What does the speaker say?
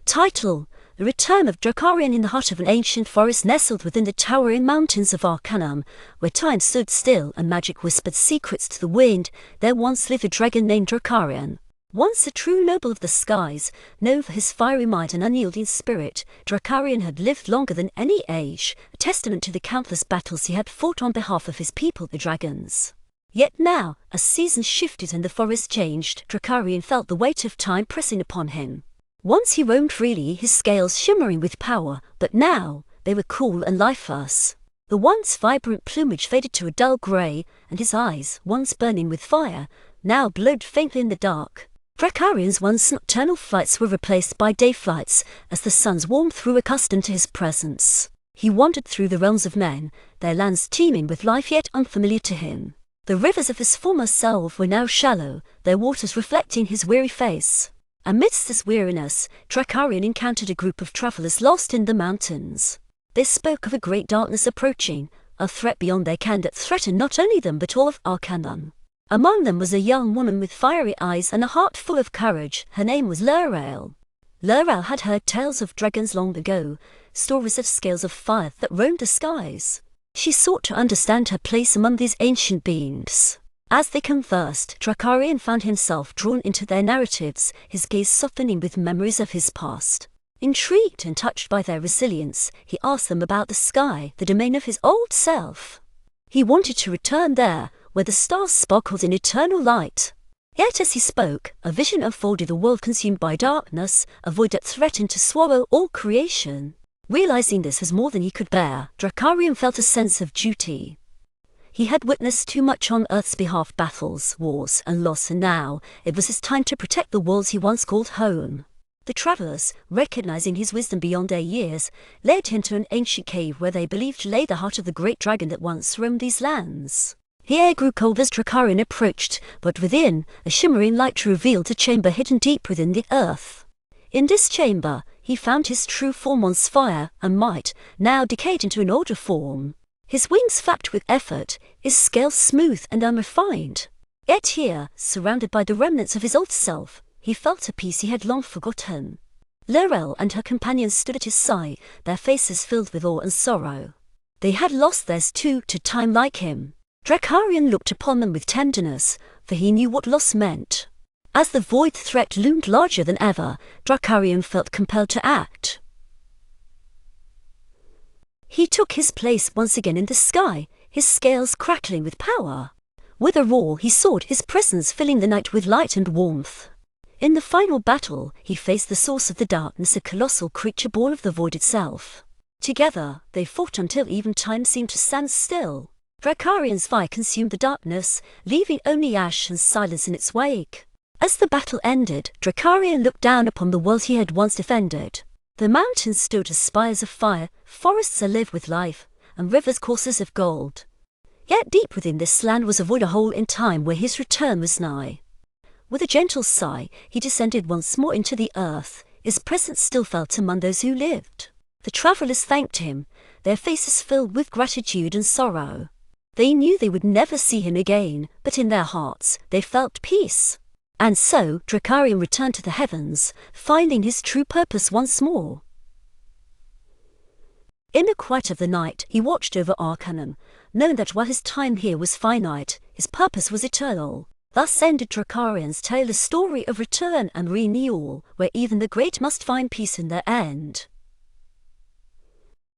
Title: The Return of Drakarion. In the heart of an ancient forest nestled within the towering mountains of Arcanum, where time stood still and magic whispered secrets to the wind, there once lived a dragon named Drakarion. Once a true noble of the skies, known for his fiery might and unyielding spirit, Drakarion had lived longer than any age, a testament to the countless battles he had fought on behalf of his people, the dragons. Yet now, as seasons shifted and the forest changed, Drakarion felt the weight of time pressing upon him. Once he roamed freely, his scales shimmering with power, but now they were cool and lifeless. The once vibrant plumage faded to a dull grey, and his eyes, once burning with fire, now glowed faintly in the dark. Drakarion's once nocturnal flights were replaced by day flights, as the sun's warmth grew accustomed to his presence. He wandered through the realms of men, their lands teeming with life yet unfamiliar to him. The rivers of his former self were now shallow, their waters reflecting his weary face. Amidst this weariness, Drakarion encountered a group of travelers lost in the mountains. They spoke of a great darkness approaching, a threat beyond their ken that threatened not only them but all of Arcanum. Among them was a young woman with fiery eyes and a heart full of courage. Her name was Lirael. Lirael had heard tales of dragons long ago, stories of scales of fire that roamed the skies. She sought to understand her place among these ancient beings. As they conversed, Drakarion found himself drawn into their narratives, his gaze softening with memories of his past. Intrigued and touched by their resilience, he asked them about the sky, the domain of his old self. He wanted to return there, where the stars sparkled in eternal light. Yet as he spoke, a vision unfolded: a world consumed by darkness, a void that threatened to swallow all creation. Realizing this was more than he could bear, Drakarion felt a sense of duty. He had witnessed too much on Earth's behalf: battles, wars, and loss, and now it was his time to protect the worlds he once called home. The travelers, recognizing his wisdom beyond their years, led him to an ancient cave where they believed lay the heart of the great dragon that once roamed these lands. The air grew cold as Drakarion approached, but within, a shimmering light revealed a chamber hidden deep within the earth. In this chamber, he found his true form, once fire and might, now decayed into an older form. His wings flapped with effort, his scales smooth and unrefined. Yet here, surrounded by the remnants of his old self, he felt a peace he had long forgotten. Lirael and her companions stood at his side, their faces filled with awe and sorrow. They had lost theirs too to time like him. Drakarion looked upon them with tenderness, for he knew what loss meant. As the void threat loomed larger than ever, Drakarion felt compelled to act. He took his place once again in the sky, his scales crackling with power. With a roar he soared, his presence filling the night with light and warmth. In the final battle, he faced the source of the darkness, a colossal creature born of the void itself. Together, they fought until even time seemed to stand still. Drakarion's fire consumed the darkness, leaving only ash and silence in its wake. As the battle ended, Drakarion looked down upon the world he had once defended. The mountains stood as spires of fire, forests alive with life, and rivers courses of gold. Yet deep within this land was a void, a hole in time where his return was nigh. With a gentle sigh, he descended once more into the earth, his presence still felt among those who lived. The travelers thanked him, their faces filled with gratitude and sorrow. They knew they would never see him again, but in their hearts they felt peace. And so Drakarion returned to the heavens, finding his true purpose once more. In the quiet of the night, he watched over Arcanum, knowing that while his time here was finite, his purpose was eternal. Thus ended Drakarion's tale, a story of return and renewal, where even the great must find peace in their end.